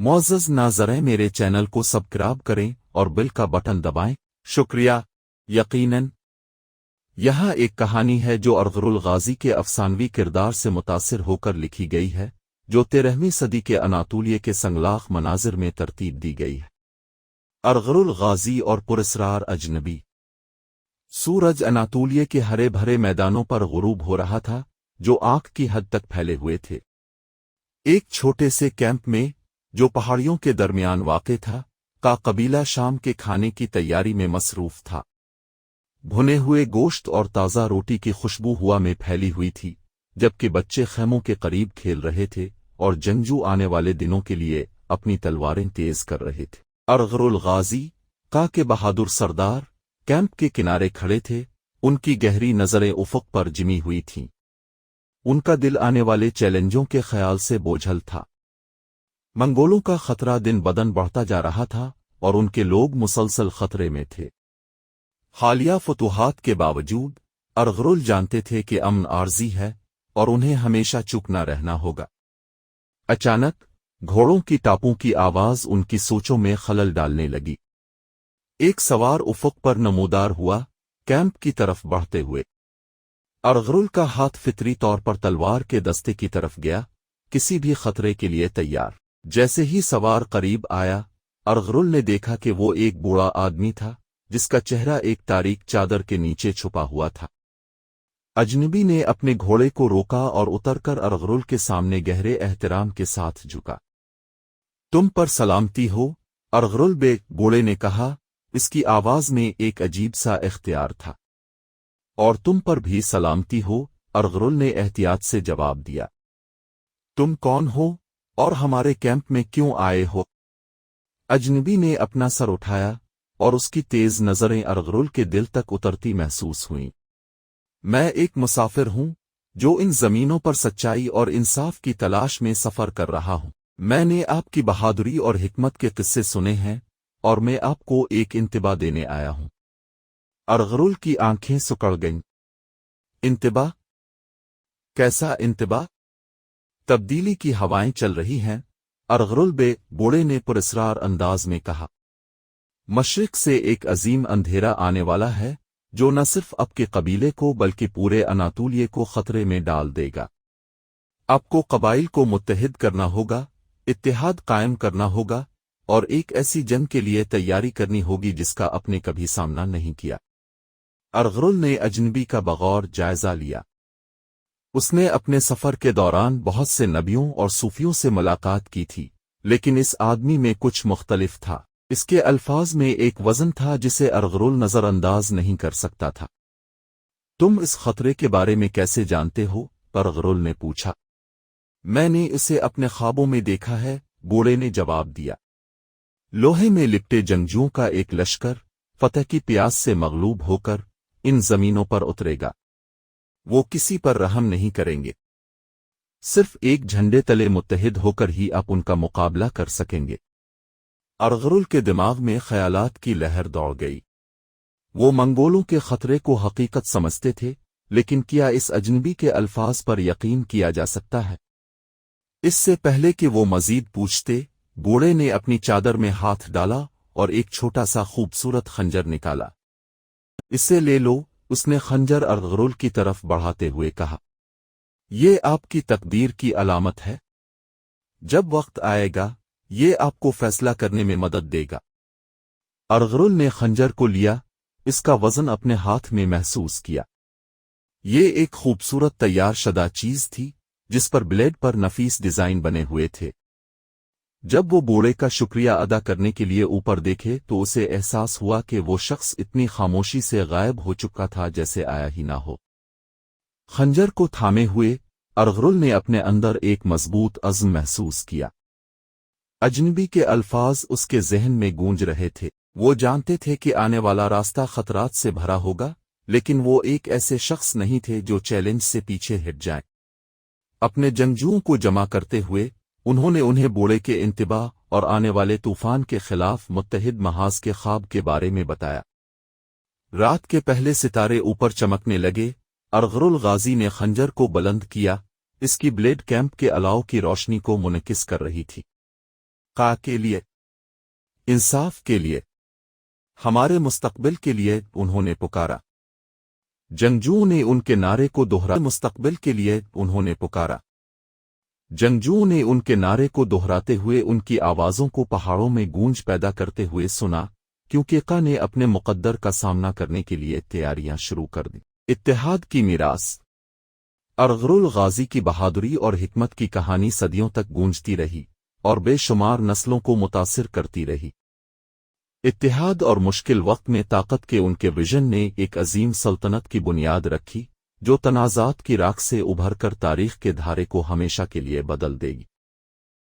मुअज़्ज़ज़ नाज़रीन, मेरे चैनल को सब्सक्राइब करें और बेल का बटन दबाएं। शुक्रिया। यकीनन यहाँ एक कहानी है जो अर्ग़रुल गाज़ी के अफ़सानवी किरदार से मुतासिर होकर लिखी गई है, जो 13वीं सदी के अनातोलिया के संगलाख मनाज़िर में तरतीब दी गई है। अर्ग़रुल गाज़ी और पुरस्रार अजनबी। सूरज अनातोलिया के हरे भरे मैदानों पर गुरूब हो रहा था, जो आँख की हद तक फैले हुए थे। एक छोटे से कैंप में, जो पहाड़ियों के दरमियान वाक़े था, का कबीला शाम के खाने की तैयारी में मसरूफ़ था। भुने हुए गोश्त और ताज़ा रोटी की खुशबू हवा में फैली हुई थी, जबकि बच्चे खैमों के करीब खेल रहे थे और जंगजू आने वाले दिनों के लिए अपनी तलवारें तेज कर रहे थे। अर्ग़रुल गाज़ी का के बहादुर सरदार कैंप के किनारे खड़े थे, उनकी गहरी नज़रें उफ़क़ पर जिमी हुई थीं। उनका दिल आने वाले चैलेंजों के ख्याल से बोझल था। मंगोलों का खतरा दिन बदन बढ़ता जा रहा था और उनके लोग मुसलसल खतरे में थे। हालिया फतूहात के बावजूद अर्ग़रुल जानते थे कि अमन आर्जी है और उन्हें हमेशा चुप न रहना होगा। अचानक घोड़ों की टापों की आवाज़ उनकी सोचों में खलल डालने लगी। एक सवार उफ़क़ पर नमूदार हुआ, कैंप की तरफ बढ़ते हुए। अर्ग़रुल का हाथ फितरी तौर पर तलवार के दस्ते की तरफ गया, किसी भी खतरे के लिए तैयार। जैसे ही सवार करीब आया, अर्ग़रुल ने देखा कि वो एक बूढ़ा आदमी था, जिसका चेहरा एक तारीक चादर के नीचे छुपा हुआ था। अजनबी ने अपने घोड़े को रोका और उतरकर अर्ग़रुल के सामने गहरे एहतराम के साथ झुका। तुम पर सलामती हो, अर्ग़रुल बे बूढ़े ने कहा। इसकी आवाज़ में एक अजीब सा इख्तियार था। और तुम पर भी सलामती हो, अर्ग़रुल ने एहतियात से जवाब दिया। तुम कौन हो और हमारे कैंप में क्यों आए हो? अजनबी ने अपना सर उठाया और उसकी तेज नज़रें अर्ग़रुल के दिल तक उतरती महसूस हुईं। मैं एक मुसाफिर हूं, जो इन ज़मीनों पर सच्चाई और इंसाफ की तलाश में सफ़र कर रहा हूं। मैंने आपकी बहादुरी और हिकमत के किस्से सुने हैं और मैं आपको एक इंतबा देने आया हूं। अर्ग़रुल की आंखें सिकुड़ गईं। इंतबा? कैसा इंतबा? तब्दीली की हवाएं चल रही हैं, अर्ग़रुल बे बूढ़े ने पुरस्रार अंदाज में कहा। मशरिक़ से एक अजीम अंधेरा आने वाला है, जो न सिर्फ आपके कबीले को बल्कि पूरे अनातोलिया को खतरे में डाल देगा। आपको कबाइल को मुत्तहिद करना होगा, इत्तेहाद कायम करना होगा और एक ऐसी जंग के लिए तैयारी करनी होगी जिसका आपने कभी सामना नहीं किया। अर्ग़रुल ने अजनबी का बग़ौर जायज़ा लिया। उसने अपने सफ़र के दौरान बहुत से नबियों और सूफियों से मुलाकात की थी, लेकिन इस आदमी में कुछ मुख्तलिफ था। इसके अल्फाज में एक वज़न था जिसे अर्ग़रुल नज़रअंदाज नहीं कर सकता था। तुम इस खतरे के बारे में कैसे जानते हो? अर्ग़रुल ने पूछा। मैंने इसे अपने ख्वाबों में देखा है, बूढ़े ने जवाब दिया। लोहे में लिपटे जंगजुओं का एक लश्कर फतह की प्यास से मगलूब होकर इन ज़मीनों पर उतरेगा। वो किसी पर रहम नहीं करेंगे। सिर्फ एक झंडे तले मुत्तहिद होकर ही आप उनका मुकाबला कर सकेंगे। अर्ग़रुल के दिमाग में ख़यालात की लहर दौड़ गई। वो मंगोलों के खतरे को हकीकत समझते थे, लेकिन क्या इस अजनबी के अल्फाज पर यकीन किया जा सकता है? इससे पहले कि वो मज़ीद पूछते, बूढ़े ने अपनी चादर में हाथ डाला और एक छोटा सा खूबसूरत खंजर निकाला। इसे ले लो, उसने खंजर अर्ग़रुल की तरफ बढ़ाते हुए कहा। ये आपकी तकदीर की अलामत है। जब वक्त आएगा, ये आपको फैसला करने में मदद देगा। अर्ग़रुल ने खंजर को लिया, इसका वज़न अपने हाथ में महसूस किया। ये एक खूबसूरत तैयार शुदा चीज़ थी, जिस पर ब्लेड पर नफीस डिज़ाइन बने हुए थे। जब वो बूढ़े का शुक्रिया अदा करने के लिए ऊपर देखे तो उसे एहसास हुआ कि वो शख्स इतनी खामोशी से गायब हो चुका था जैसे आया ही ना हो। खंजर को थामे हुए अर्ग़रुल ने अपने अंदर एक मजबूत अज़्म महसूस किया। अजनबी के अल्फाज उसके ज़हन में गूंज रहे थे। वो जानते थे कि आने वाला रास्ता खतरात से भरा होगा, लेकिन वो एक ऐसे शख्स नहीं थे जो चैलेंज से पीछे हट जाएं। अपने जंगजुओं को जमा करते हुए उन्होंने उन्हें बूढ़े के इंतबा और आने वाले तूफान के खिलाफ मुत्तहिद महाज के ख्वाब के बारे में बताया। रात के पहले सितारे ऊपर चमकने लगे। अर्ग़रुल गाज़ी ने खंजर को बुलंद किया, इसकी ब्लेड कैंप के अलाव की रोशनी को मुनकिस कर रही थी। का के लिए, इंसाफ के लिए, हमारे मुस्तकबिल के लिए उन्होंने पुकारा। जंगजुओं ने उनके नारे को दोहरा मुस्तकबिल के लिए उन्होंने पुकारा। जंगजुओं ने उनके नारे को दोहराते हुए उनकी आवाज़ों को पहाड़ों में गूंज पैदा करते हुए सुना, क्योंकि का ने अपने मुक़द्दर का सामना करने के लिए तैयारियां शुरू कर दी। इत्तेहाद की मीरास। अरगरुल गाजी की बहादुरी और हिकमत की कहानी सदियों तक गूंजती रही और बेशुमार नस्लों को मुतासिर करती रही। इत्तेहाद और मुश्किल वक्त में ताकत के उनके विजन ने एक अजीम सल्तनत की बुनियाद रखी, जो तनाज़ात की राख से उभर कर तारीख़ के धारे को हमेशा के लिए बदल देगी।